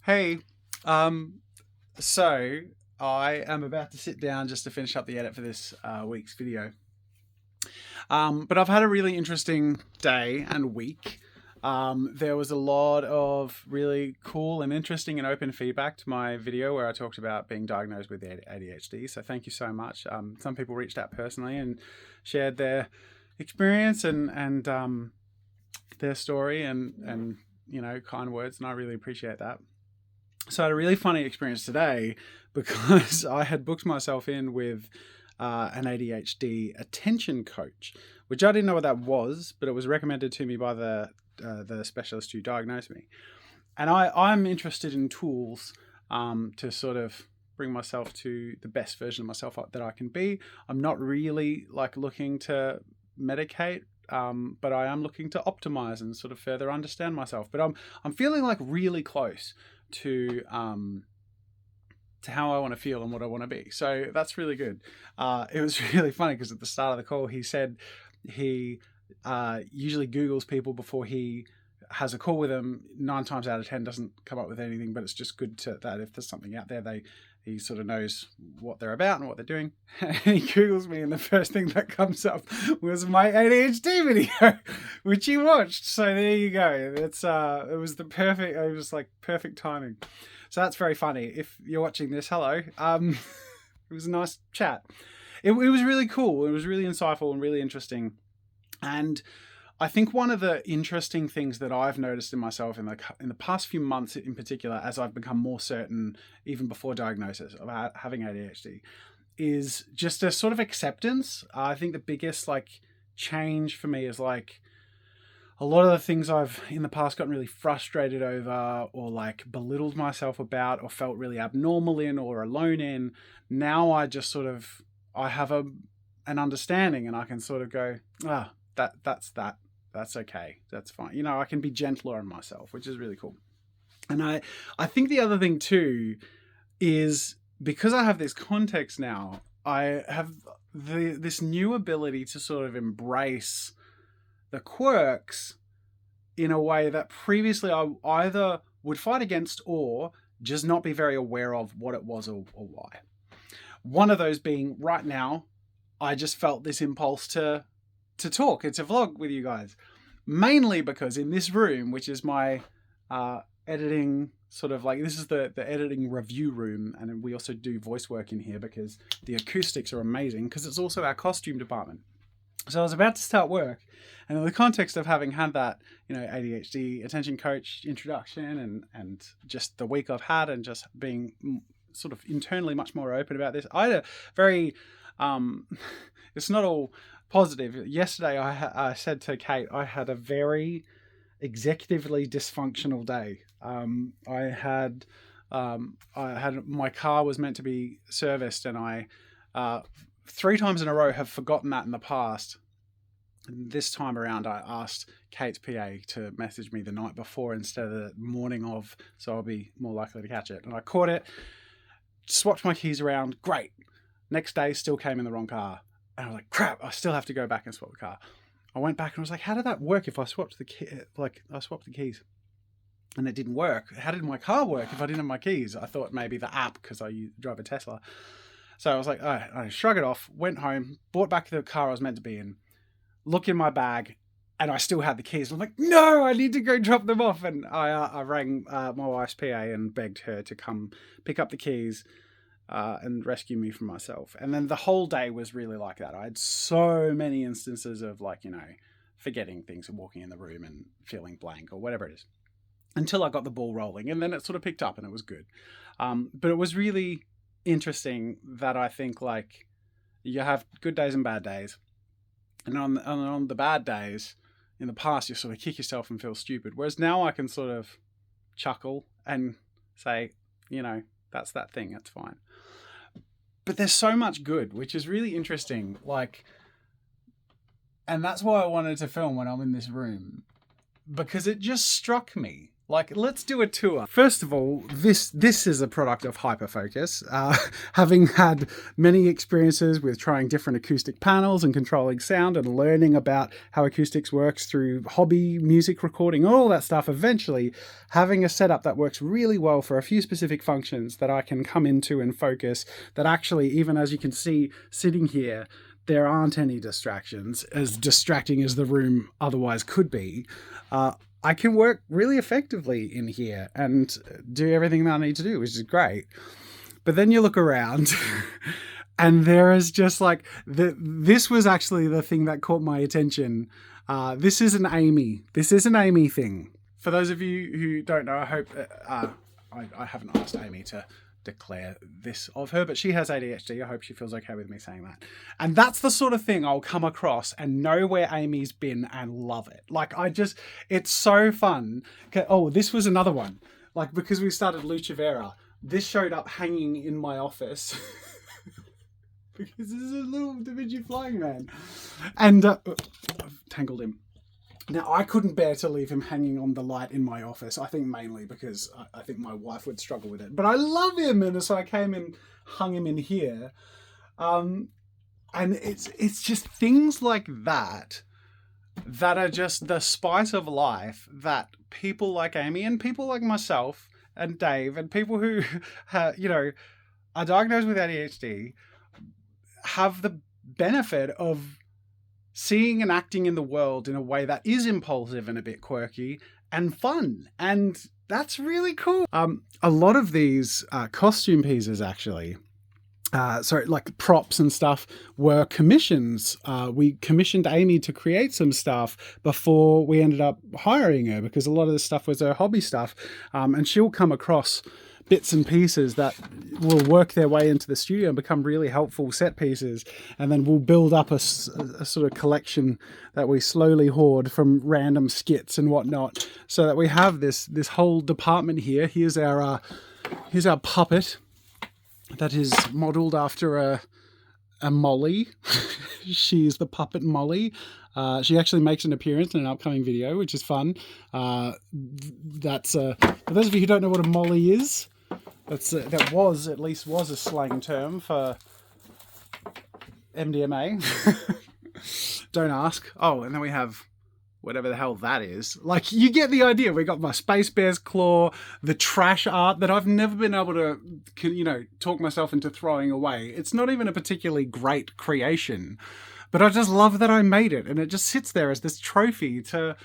Hey, um, so I am about to sit down just to finish up the edit for this week's video. But I've had a really interesting day and week. There was a lot of really cool and interesting and open feedback to my video where I talked about being diagnosed with ADHD. So thank you so much. Some people reached out personally and shared their experience and their story and kind words, and I really appreciate that. So I had a really funny experience today because I had booked myself in with an ADHD attention coach, which I didn't know what that was, but it was recommended to me by the specialist who diagnosed me. And I'm interested in tools to sort of bring myself to the best version of myself that I can be. I'm not really looking to medicate, but I am looking to optimize and sort of further understand myself. But I'm feeling really close to how I want to feel and what I want to be. So that's really good. It was really funny because at the start of the call, he said he usually Googles people before he has a call with them. 9 times out of 10 doesn't come up with anything, but it's just good that if there's something out there, he sort of knows what they're about and what they're doing. And he Googles me, and the first thing that comes up was my ADHD video, which he watched. So there you go. It was perfect timing. So that's very funny. If you're watching this, hello. It was a nice chat. It was really cool. It was really insightful and really interesting. And I think one of the interesting things that I've noticed in myself in the past few months in particular, as I've become more certain, even before diagnosis, of having ADHD, is just a sort of acceptance. I think the biggest change for me is a lot of the things I've in the past gotten really frustrated over or belittled myself about or felt really abnormal in or alone in. Now I just I have an understanding, and I can sort of go, that's okay. That's fine. I can be gentler on myself, which is really cool. And I think the other thing too is because I have this context now, I have this new ability to sort of embrace the quirks in a way that previously I either would fight against or just not be very aware of what it was or why. One of those being right now, I just felt this impulse to talk. It's a vlog with you guys, mainly because in this room, which is my editing this is the editing review room, and we also do voice work in here because the acoustics are amazing because it's also our costume department. So I was about to start work, and in the context of having had that ADHD attention coach introduction and just the week I've had and just being sort of internally much more open about this, I had a very it's not all positive. Yesterday I said to Kate I had a very executively dysfunctional day. I had my car was meant to be serviced, and I 3 times in a row have forgotten that in the past. And this time around I asked Kate's PA to message me the night before instead of the morning of, so I'll be more likely to catch it. And I caught it, swapped my keys around, great. Next day still came in the wrong car. And I was like, crap, I still have to go back and swap the car. I went back and I was like, how did that work if I swapped I swapped the keys? And it didn't work. How did my car work if I didn't have my keys? I thought maybe the app, because I drive a Tesla. So I was like, I shrug it off, went home, brought back the car I was meant to be in, look in my bag, and I still had the keys. I'm like, no, I need to go drop them off. And I rang my wife's PA and begged her to come pick up the keys and rescue me from myself. And then the whole day was really like that. I had so many instances of forgetting things and walking in the room and feeling blank or whatever it is, until I got the ball rolling, and then it sort of picked up and it was good. But it was really interesting that I think you have good days and bad days, and on the bad days in the past you sort of kick yourself and feel stupid, whereas now I can sort of chuckle and say, that's that thing, that's fine. But there's so much good, which is really interesting, and that's why I wanted to film when I'm in this room, because it just struck me Like, let's do a tour. First of all, this is a product of hyperfocus. Having had many experiences with trying different acoustic panels and controlling sound and learning about how acoustics works through hobby music recording, all that stuff, eventually having a setup that works really well for a few specific functions that I can come into and focus, that actually, even as you can see sitting here, there aren't any distractions, as distracting as the room otherwise could be. I can work really effectively in here and do everything that I need to do, which is great. But then you look around and there is just like, this was actually the thing that caught my attention. This is an Amy. This is an Amy thing. For those of you who don't know, I hope, I haven't asked Amy to declare this of her, but she has ADHD. I hope she feels okay with me saying that. And that's the sort of thing I'll come across and know where Amy's been and love it. Like, it's so fun. Oh, this was another one. Like, because we started Lucha Vera, this showed up hanging in my office. Because this is a little Da Vinci flying man. And I've tangled him. Now, I couldn't bear to leave him hanging on the light in my office. I think mainly because I think my wife would struggle with it. But I love him, and so I came and hung him in here. And it's just things like that are just the spice of life that people like Amy and people like myself and Dave and people who, are diagnosed with ADHD have the benefit of seeing and acting in the world in a way that is impulsive and a bit quirky and fun. And that's really cool. A lot of these costume pieces actually, like props and stuff, were commissions. We commissioned Amy to create some stuff before we ended up hiring her, because a lot of this stuff was her hobby stuff. And she'll come across bits and pieces that will work their way into the studio and become really helpful set pieces, and then we'll build up a sort of collection that we slowly hoard from random skits and whatnot, so that we have this whole department here. Here's our puppet that is modeled after a Molly. She's the puppet Molly. She actually makes an appearance in an upcoming video, which is fun. That's for those of you who don't know what a Molly is, that was a slang term for MDMA. Don't ask. Oh, and then we have whatever the hell that is. Like, you get the idea. We got my Space Bear's claw, the trash art that I've never been able to, talk myself into throwing away. It's not even a particularly great creation, but I just love that I made it, and it just sits there as this trophy to,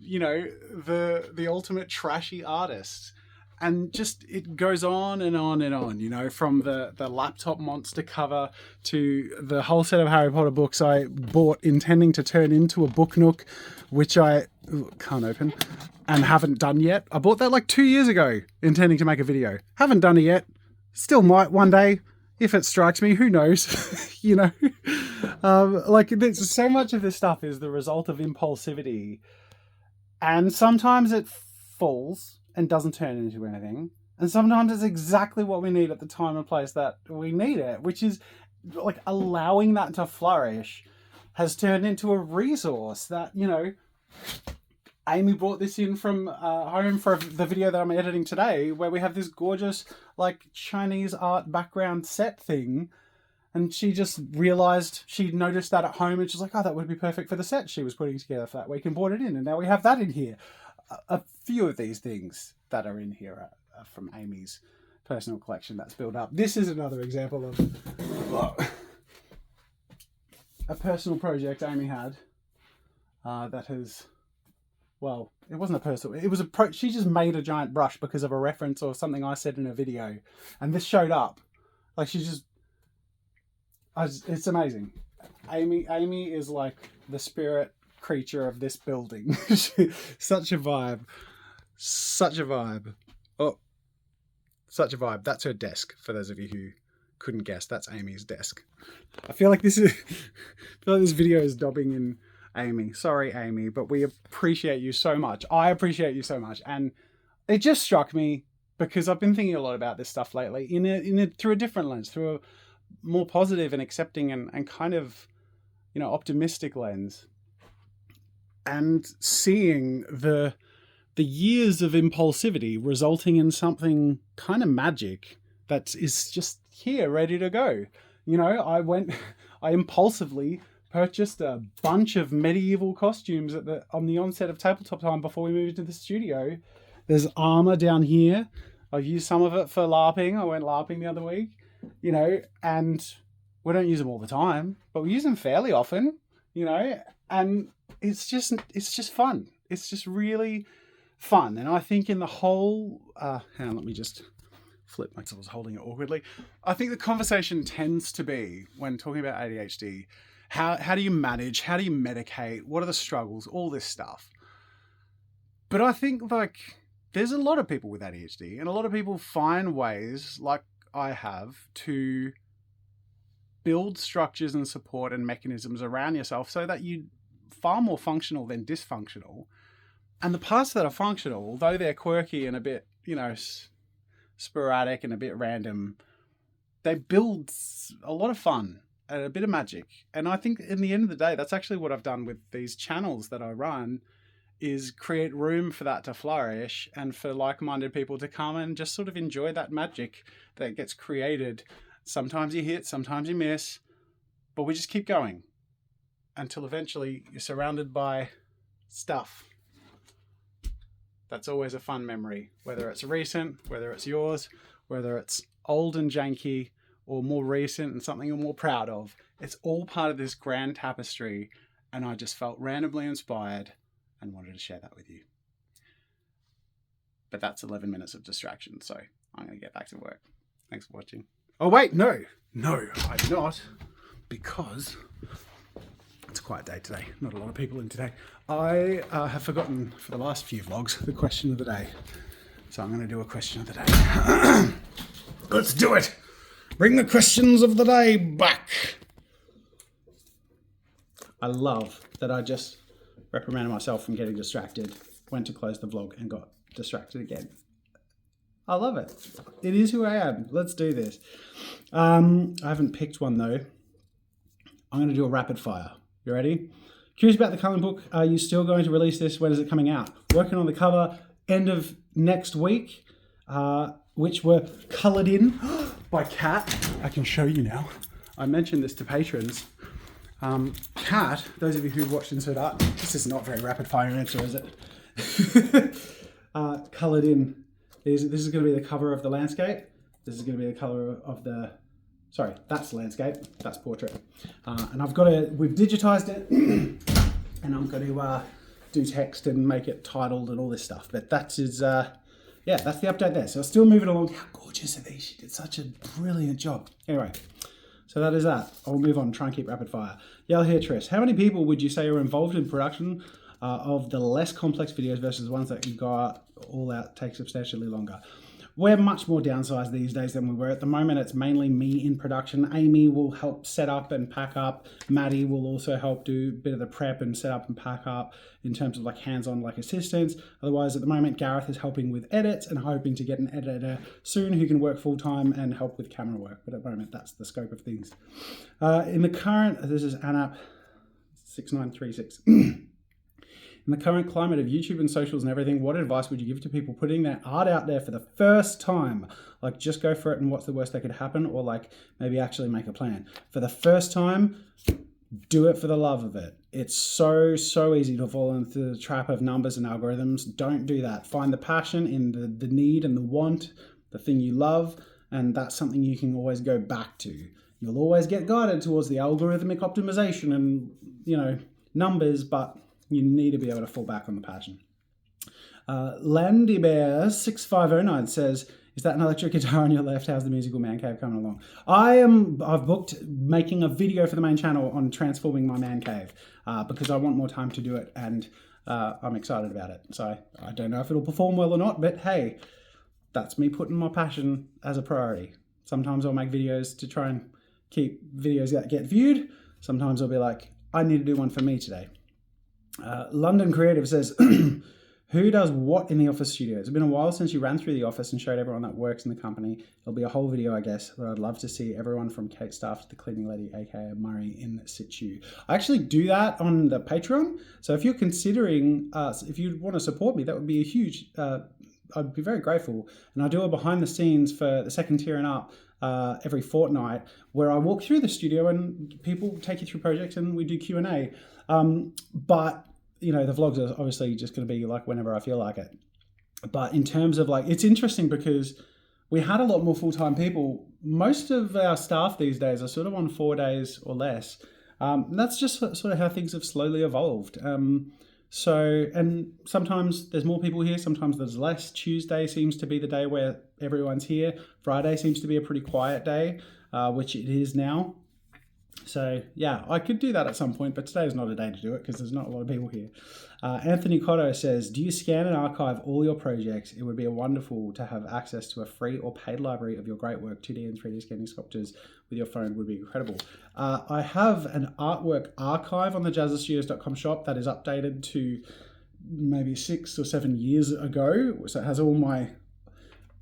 the ultimate trashy artist. And just, it goes on and on and on, from the laptop monster cover to the whole set of Harry Potter books I bought intending to turn into a book nook, which I can't open and haven't done yet. I bought that like 2 years ago, intending to make a video. Haven't done it yet. Still might one day, if it strikes me, who knows, there's so much of this stuff is the result of impulsivity. And sometimes it falls and doesn't turn into anything. And sometimes it's exactly what we need at the time and place that we need it, which is like allowing that to flourish has turned into a resource that, Amy brought this in from home for the video that I'm editing today, where we have this gorgeous like Chinese art background set thing. And she just realized she'd noticed that at home, and she's like, oh, that would be perfect for the set she was putting together for that week, and brought it in. And now we have that in here. A few of these things that are in here are from Amy's personal collection that's built up. This is another example of a personal project Amy had that has, well, it wasn't a personal, it was she just made a giant brush because of a reference or something I said in a video, and this showed up. Like, it's amazing. Amy is like the spirit creature of this building. Such a vibe. Oh, such a vibe. That's her desk, for those of you who couldn't guess. That's Amy's desk. I feel like this video is dobbing in Amy. Sorry, Amy, but we appreciate you so much. I appreciate you so much. And it just struck me because I've been thinking a lot about this stuff lately through a different lens, through a more positive and accepting and kind of, optimistic lens. And seeing the the years of impulsivity resulting in something kind of magic that is just here, ready to go. You know, I impulsively purchased a bunch of medieval costumes on the onset of tabletop time before we moved into the studio. There's armor down here. I've used some of it for LARPing. I went LARPing the other week, you know, and we don't use them all the time, but we use them fairly often, you know, and it's just fun. It's just really fun. And I think in the whole, hang on, let me just flip myself. I was holding it awkwardly. I think the conversation tends to be, when talking about ADHD, how do you manage? How do you medicate? What are the struggles? All this stuff. But I think, like, there's a lot of people with ADHD, and a lot of people find ways, like I have, to build structures and support and mechanisms around yourself so that you're far more functional than dysfunctional. And the parts that are functional, although they're quirky and a bit, you know, sporadic and a bit random, they build a lot of fun and a bit of magic. And I think in the end of the day, that's actually what I've done with these channels that I run, is create room for that to flourish and for like-minded people to come and just sort of enjoy that magic that gets created. Sometimes you hit, sometimes you miss, but we just keep going until eventually you're surrounded by stuff. That's always a fun memory, whether it's recent, whether it's yours, whether it's old and janky, or more recent and something you're more proud of. It's all part of this grand tapestry, and I just felt randomly inspired and wanted to share that with you. But that's 11 minutes of distraction, so I'm going to get back to work. Thanks for watching. Oh, wait, no, I'm not, because it's a quiet day today. Not a lot of people in today. I have forgotten for the last few vlogs the question of the day. So I'm going to do a question of the day. Let's do it. Bring the questions of the day back. I love that I just reprimanded myself from getting distracted, went to close the vlog and got distracted again. I love it. It is who I am. Let's do this. I haven't picked one though. I'm going to do a rapid fire. You ready? Curious about the colouring book. Are you still going to release this? When is it coming out? Working on the cover end of next week, which were coloured in by Kat. I can show you now. I mentioned this to patrons. Kat, those of you who've watched Insert Art, this is not very rapid fire answer, is it? Coloured in. This is going to be the cover of the landscape. This is going to be the colour of the, sorry, that's landscape, that's portrait. And we've digitized it, and I'm going to do text and make it titled and all this stuff. But that is, yeah, that's the update there. So still moving along. How gorgeous are these? She did such a brilliant job. Anyway, so that is that. I'll move on and try and keep rapid fire. Yell here, Trish. How many people would you say are involved in production of the less complex videos versus the ones that you go all out, take substantially longer? We're much more downsized these days than we were. At the moment, it's mainly me in production. Amy will help set up and pack up. Maddie will also help do a bit of the prep and set up and pack up in terms of like hands-on like assistance. Otherwise, at the moment, Gareth is helping with edits and hoping to get an editor soon who can work full-time and help with camera work. But at the moment, that's the scope of things. In the current, this is ANAP 6936. In the current climate of YouTube and socials and everything, what advice would you give to people putting their art out there for the first time? Like, just go for it and what's the worst that could happen? Or like, maybe actually make a plan. For the first time, do it for the love of it. It's so easy to fall into the trap of numbers and algorithms. Don't do that. Find the passion in the need and the want, the thing you love, and that's something you can always go back to. You'll always get guided towards the algorithmic optimization and, you know, numbers, but you need to be able to fall back on the passion. Landy Bear 6509 says, is that an electric guitar on your left? How's the musical man cave coming along? I've booked making a video for the main channel on transforming my man cave because I want more time to do it, and I'm excited about it. So I don't know if it'll perform well or not, but hey, that's me putting my passion as a priority. Sometimes I'll make videos to try and keep videos that get viewed. Sometimes I'll be like, I need to do one for me today. London Creative says, Who does what in the office studio? It's been a while since you ran through the office and showed everyone that works in the company. It'll be a whole video, I guess, but I'd love to see everyone from Kate staff to the cleaning lady, aka Murray, in situ. I actually do that on the Patreon. So if you're considering, if you want to support me, that would be a huge, I'd be very grateful. And I do a behind the scenes for the second tier and up every fortnight, where I walk through the studio and people take you through projects and we do Q&A. But the vlogs are obviously just going to be like whenever I feel like it. But in terms of it's interesting because we had a lot more full-time people. Most of our staff these days are sort of on 4 days or less. And that's just sort of how things have slowly evolved. And sometimes there's more people here, sometimes there's less. Tuesday seems to be the day where everyone's here. Friday seems to be a pretty quiet day, which it is now. So yeah, I could do that at some point, but today is not a day to do it because there's not a lot of people here. Anthony Cotto says, do you scan and archive all your projects? It would be wonderful to have access to a free or paid library of your great work. 2D and 3D scanning sculptures with your phone would be incredible. I have an artwork archive on the jazzerstudios.com shop that is updated to maybe 6 or 7 years ago. So it has all my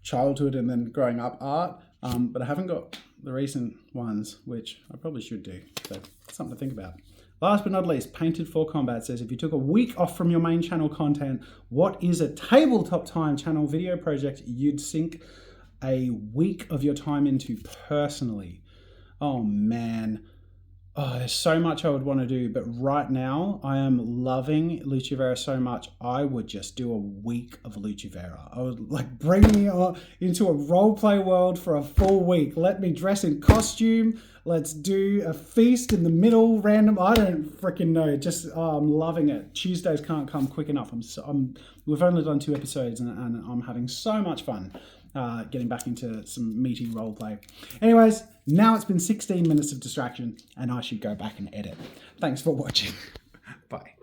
childhood and then growing up art, but I haven't got the recent ones, which I probably should do. So something to think about. Last but not least, Painted for Combat says, if you took a week off from your main channel content, what is a tabletop time channel video project you'd sink a week of your time into personally? Oh man. Oh, there's so much I would want to do, but right now I am loving Lucifera so much. I would just do a week of Lucifera. I would bring me into a role play world for a full week. Let me dress in costume. Let's do a feast in the middle, random. I don't freaking know. Just I'm loving it. Tuesdays can't come quick enough. We've only done 2 episodes, and I'm having so much fun. Getting back into some meaty role play. Anyways, now it's been 16 minutes of distraction and I should go back and edit. Thanks for watching. Bye.